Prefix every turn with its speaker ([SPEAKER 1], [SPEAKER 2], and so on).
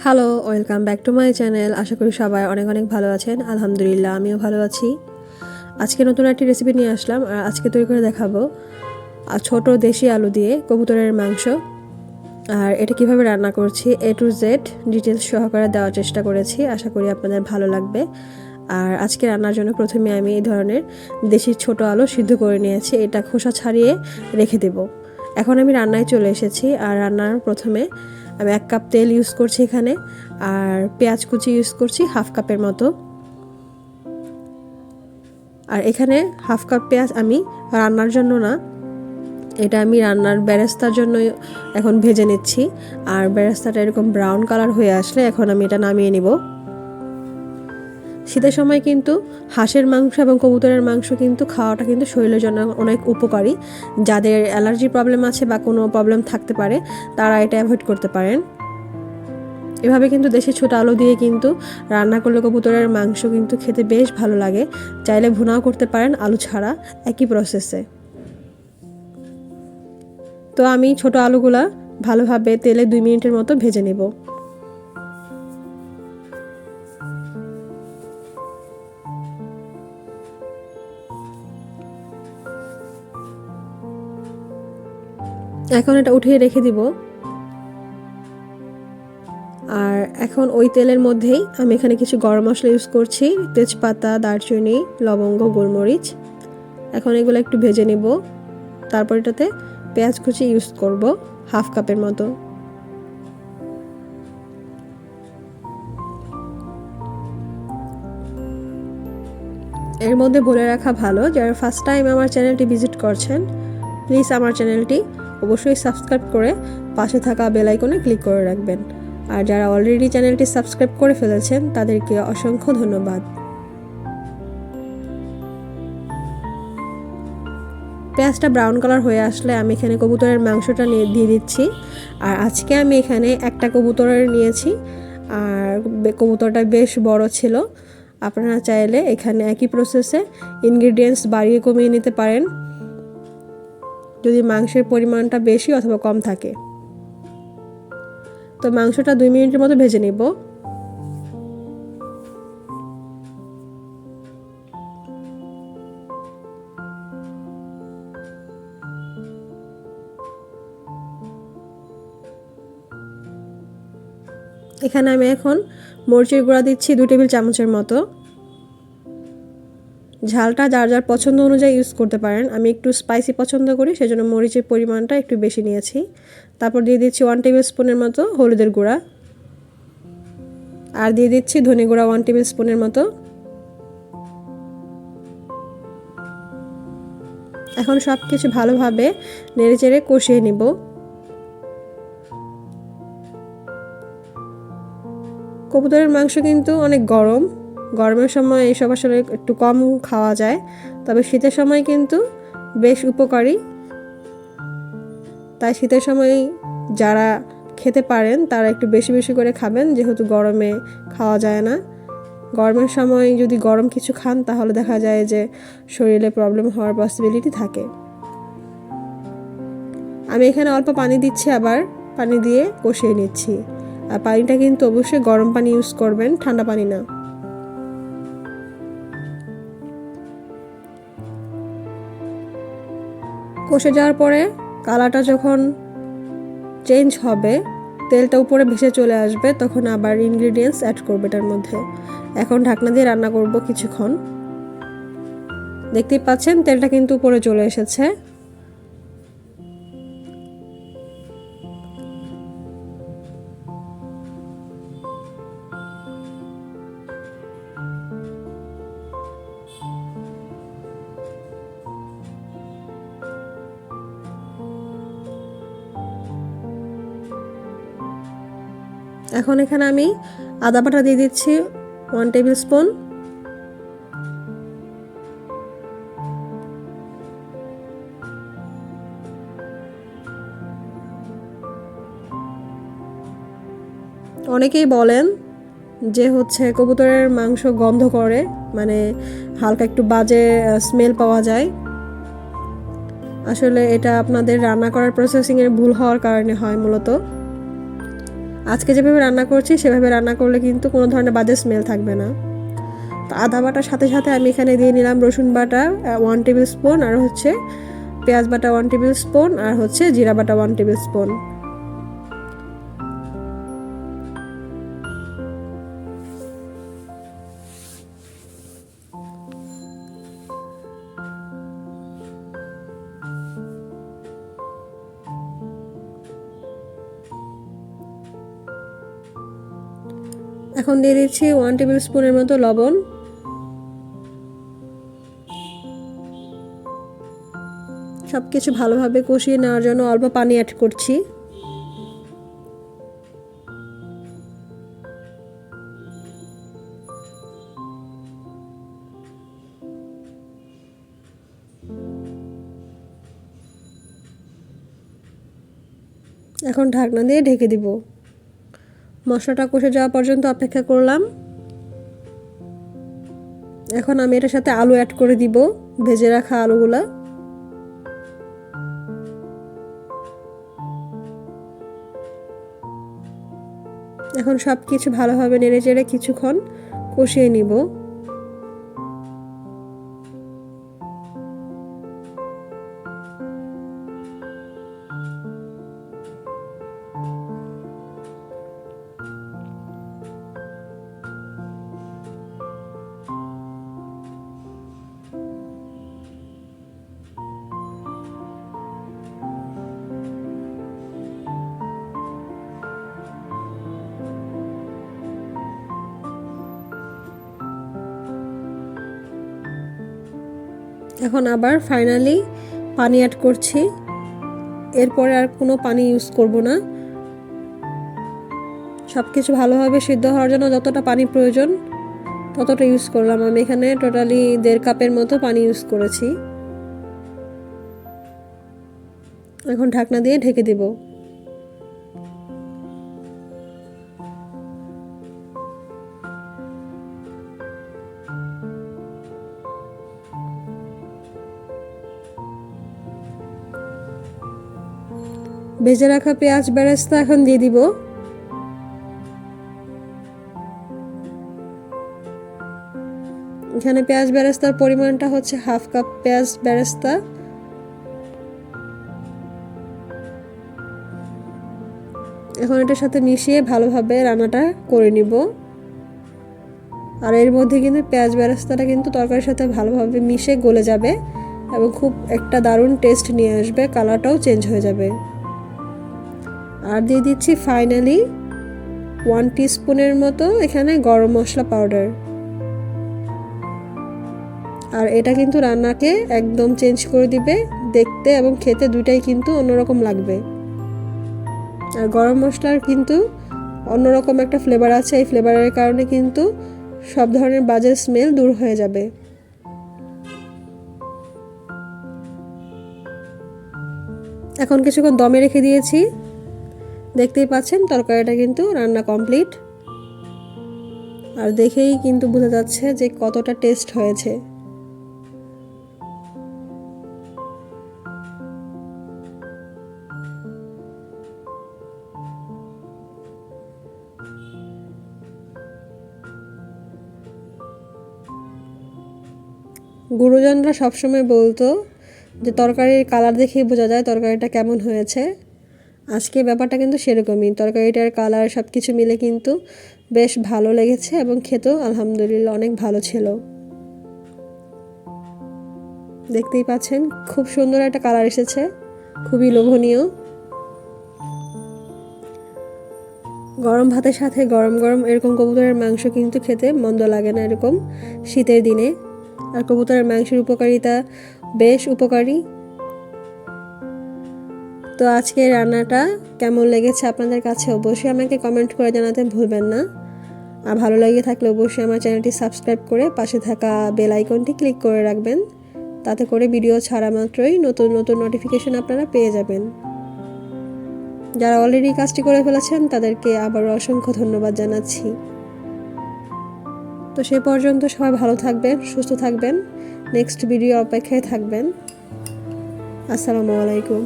[SPEAKER 1] Hello, welcome back to my channel. আশা করি সবাই অনেক অনেক ভালো আছেন। আলহামদুলিল্লাহ, আমিও ভালো আছি। আজকে নতুন একটি রেসিপি নিয়ে আসলাম, আর আজকে তৈরি করে দেখাবো ছোট দেশি আলু দিয়ে কবুতরের মাংস। আর এটা কিভাবে রান্না করছি A to Z ডিটেলস সহকারে দেওয়ার চেষ্টা করেছি। আশা করি আপনাদের ভালো লাগবে। আর আজকে রান্নার জন্য প্রথমে আমি এই ধরনের দেশি ছোট আলু সিদ্ধ করে নিয়েছি। এটা খোসা ছাড়িয়ে রেখে দেব। এখন আমি রান্নায় চলে এসেছি। আর রান্নার প্রথমে আমি 1 কাপ তেল ইউজ করছি এখানে, আর পেঁয়াজ কুচি ইউজ করছি হাফ কাপের মতো। আর এখানে হাফ কাপ পেঁয়াজ আমি রান্নার জন্য না, এটা আমি রান্নার বেরেস্তার জন্য এখন ভেজে নিচ্ছি। আর বেরেস্তাটা এরকম ব্রাউন কালার হয়ে আসলে এখন আমি এটা নামিয়ে নিব। শীতের সময় কিন্তু হাঁসের মাংস এবং কবুতরের মাংস কিন্তু খাওয়াটা কিন্তু শরীরের জন্য অনেক উপকারী। যাদের অ্যালার্জি প্রবলেম আছে বা কোনো প্রবলেম থাকতে পারে তারা এটা অ্যাভয়েড করতে পারেন। এভাবে কিন্তু দেশি ছোট আলু দিয়ে কিন্তু রান্না করলে কবুতরের মাংস কিন্তু খেতে বেশ ভালো লাগে। চাইলে ভুনাও করতে পারেন আলু ছাড়া, একই প্রসেসে। তো আমি ছোট আলুগুলা ভালোভাবে তেলে 2 মিনিটের মতো ভেজে নেব। এখন এটা উঠিয়ে রেখে দিব। আর এখন ওই তেলের মধ্যেই আমি এখানে কিছু গরম মশলা ইউজ করছি, তেজপাতা, দারচিনি, লবঙ্গ, গোলমরিচ। এখন এগুলো একটু ভেজে নেব। তারপর এটাতে পেঁয়াজ কুচি ইউজ করব হাফ কাপের মতো। এর মধ্যে বলে রাখা ভালো, যারা ফার্স্ট টাইম আমার চ্যানেলটি ভিজিট করছেন প্লিজ আমার চ্যানেলটি অবশ্যই সাবস্ক্রাইব করে পাশে থাকা বেল আইকনে ক্লিক করে রাখবেন। আর যারা অলরেডি চ্যানেলটি সাবস্ক্রাইব করে ফেলেছেন তাদেরকে অসংখ্য ধন্যবাদ। পেঁয়াজটা ব্রাউন কালার হয়ে আসলে আমি এখানে কবুতরের মাংসটা দিয়ে দিচ্ছি। আর আজকে আমি এখানে একটা কবুতরের নিয়েছি, আর কবুতরটা বেশ বড় ছিল। আপনারা চাইলে এখানে একই প্রসেসে ইনগ্রিডিয়েন্টস বাড়িয়ে কমিয়ে নিতে পারেন যদি মাংসের পরিমাণটা বেশি অথবা কম থাকে। তো মাংসটা 2 মিনিটের মতো ভেজে নিব। এখানে আমি এখন মরিচের গুঁড়া দিচ্ছি 2 টেবিল চামচের মতো। ঝালটা যার যার পছন্দ অনুযায়ী ইউজ করতে পারেন। আমি একটু স্পাইসি পছন্দ করি, সেজন্য মরিচের পরিমাণটা একটু বেশি নিয়েছি। তারপর দিয়ে দিচ্ছি 1 টেবিল স্পুনের মতো হলুদের গুঁড়া, আর দিয়ে দিচ্ছি ধনে গুঁড়া 1 টেবিল স্পুনের মতো। এখন সব কিছু ভালোভাবে নেড়েচেড়ে কষিয়ে নিব। কবুতরের মাংস কিন্তু অনেক গরমের সময় এইসব আসলে একটু কম খাওয়া যায়, তবে শীতের সময় কিন্তু বেশ উপকারী। তাই শীতের সময় যারা খেতে পারেন তারা একটু বেশি বেশি করে খাবেন, যেহেতু গরমে খাওয়া যায় না। গরমের সময় যদি গরম কিছু খান তাহলে দেখা যায় যে শরীরে প্রবলেম হওয়ার পসিবিলিটি থাকে। আমি এখানে অল্প পানি দিচ্ছি, আবার পানি দিয়ে কষিয়ে নিচ্ছি। আর পানিটা কিন্তু অবশ্যই গরম পানি ইউজ করবেন, ঠান্ডা পানি না। কষে যাওয়ার পরে কালারটা যখন চেঞ্জ হবে, তেলটা উপরে ভেসে চলে আসবে, তখন আবার ইনগ্রিডিয়েন্টস অ্যাড করবে এটার মধ্যে। এখন ঢাকনা দিয়ে রান্না করব কিছুক্ষণ। দেখতেই পাচ্ছেন তেলটা কিন্তু উপরে চলে এসেছে। এখন এখানে আমি আদা বাটা দিয়ে দিচ্ছি 1 টেবিল স্পুন। অনেকেই বলেন যে কবুতরের মাংস গন্ধ করে, মানে হালকা একটু বাজে স্মেল পাওয়া যায়। আসলে এটা আপনাদের রান্না করার প্রসেসিংয়ের ভুল হওয়ার কারণে হয় মূলত। আজকে যেভাবে রান্না করছি সেভাবে রান্না করলে কিন্তু কোনো ধরনের বাজে স্মেল থাকবে না। তো আদা বাটার সাথে সাথে আমি এখানে দিয়ে নিলাম রসুন বাটা 1 টেবিল স্পুন, আর হচ্ছে পেঁয়াজ বাটা 1 টেবিল স্পুন, আর হচ্ছে জিরা বাটা 1 টেবিল স্পুন। এখন দিয়ে দিচ্ছি 1 টেবিল স্পুনের মতো লবণ। সব কিছু ভালোভাবে কষিয়ে নেওয়ার জন্য অল্প পানি অ্যাড করছি। এখন ঢাকনা দিয়ে ঢেকে দিব। মশলাটা কষে যাওয়া পর্যন্ত অপেক্ষা করলাম। এখন আমি এটার সাথে আলু অ্যাড করে দিব, ভেজে রাখা আলুগুলা। এখন সব কিছু ভালোভাবে নেড়ে চেড়ে কিছুক্ষণ কষিয়ে নিব। এখন আবার ফাইনালি পানি অ্যাড করছি। এরপরে আর কোনো পানি ইউজ করব না। সব কিছু ভালোভাবে সিদ্ধ হওয়ার জন্য যতটা পানি প্রয়োজন ততটা ইউজ করলাম। আমি এখানে টোটালি 1.5 কাপের মতো পানি ইউজ করেছি। এখন ঢাকনা দিয়ে ঢেকে দেব। ভেজে রাখা পেঁয়াজ বেরেস্তা এখন দিয়ে দিব। এখানে পেঁয়াজ বেরেস্তার পরিমাণটা হচ্ছে 1/2 কাপ পেঁয়াজ বেরেস্তা। এখন এটার সাথে মিশিয়ে ভালোভাবে রান্নাটা করে নিব। আর এর মধ্যে কিন্তু পেঁয়াজ বেরেস্তাটা কিন্তু তরকারির সাথে ভালোভাবে মিশে গলে যাবে এবং খুব একটা দারুণ টেস্ট নিয়ে আসবে, কালারটাও চেঞ্জ হয়ে যাবে। আর দিয়ে দিচ্ছি ফাইনালি 1 টিস্পুনের মতো এখানে গরম মশলা পাউডার। আর এটা কিন্তু রান্নাকে একদম চেঞ্জ করে দিবে, দেখতে এবং খেতে দুইটাই কিন্তু অন্যরকম লাগবে। আর গরম মশলার কিন্তু অন্যরকম একটা ফ্লেভার আছে, এই ফ্লেভারের কারণে কিন্তু সব ধরনের বাজে স্মেল দূর হয়ে যাবে। এখন কিছুক্ষণ দমে রেখে দিয়েছি। দেখতেই পাচ্ছেন তরকারিটা কিন্তু রান্না কমপ্লিট। আর দেখেই কিন্তু বোঝা যাচ্ছে যে কতটা টেস্ট হয়েছে। গুরুজনরা সবসময় বলতো যে তরকারির কালার দেখেই বোঝা যায় তরকারিটা কেমন হয়েছে। আজকে ব্যাপারটা কিন্তু সেরকমই, তরকারিটার কালার সব কিছু মিলে কিন্তু বেশ ভালো লেগেছে এবং খেতেও আলহামদুলিল্লাহ অনেক ভালো ছিল। দেখতেই পাচ্ছেন খুব সুন্দর একটা কালার এসেছে, খুবই লোভনীয়। গরম ভাতের সাথে গরম গরম এরকম কবুতরের মাংস কিন্তু খেতে মন্দ লাগে না এরকম শীতের দিনে। আর কবুতরের মাংসের উপকারিতা বেশ উপকারী। তো আজকে রান্নাটা কেমন লেগেছে আপনাদের কাছে অবশ্যই আমাকে কমেন্ট করে জানাতে ভুলবেন না। আর ভালো লেগে থাকলে অবশ্যই আমার চ্যানেলটি সাবস্ক্রাইব করে পাশে থাকা বেল আইকনটি ক্লিক করে রাখবেন, তাতে করে ভিডিও ছাড়া মাত্রই নতুন নতুন নোটিফিকেশন আপনারা পেয়ে যাবেন। যারা অলরেডি কাজটি করে ফেলেছেন তাদেরকে আবারও অসংখ্য ধন্যবাদ জানাচ্ছি। তো সে পর্যন্ত সবাই ভালো থাকবেন, সুস্থ থাকবেন, নেক্সট ভিডিও অপেক্ষায় থাকবেন। আসসালামু আলাইকুম।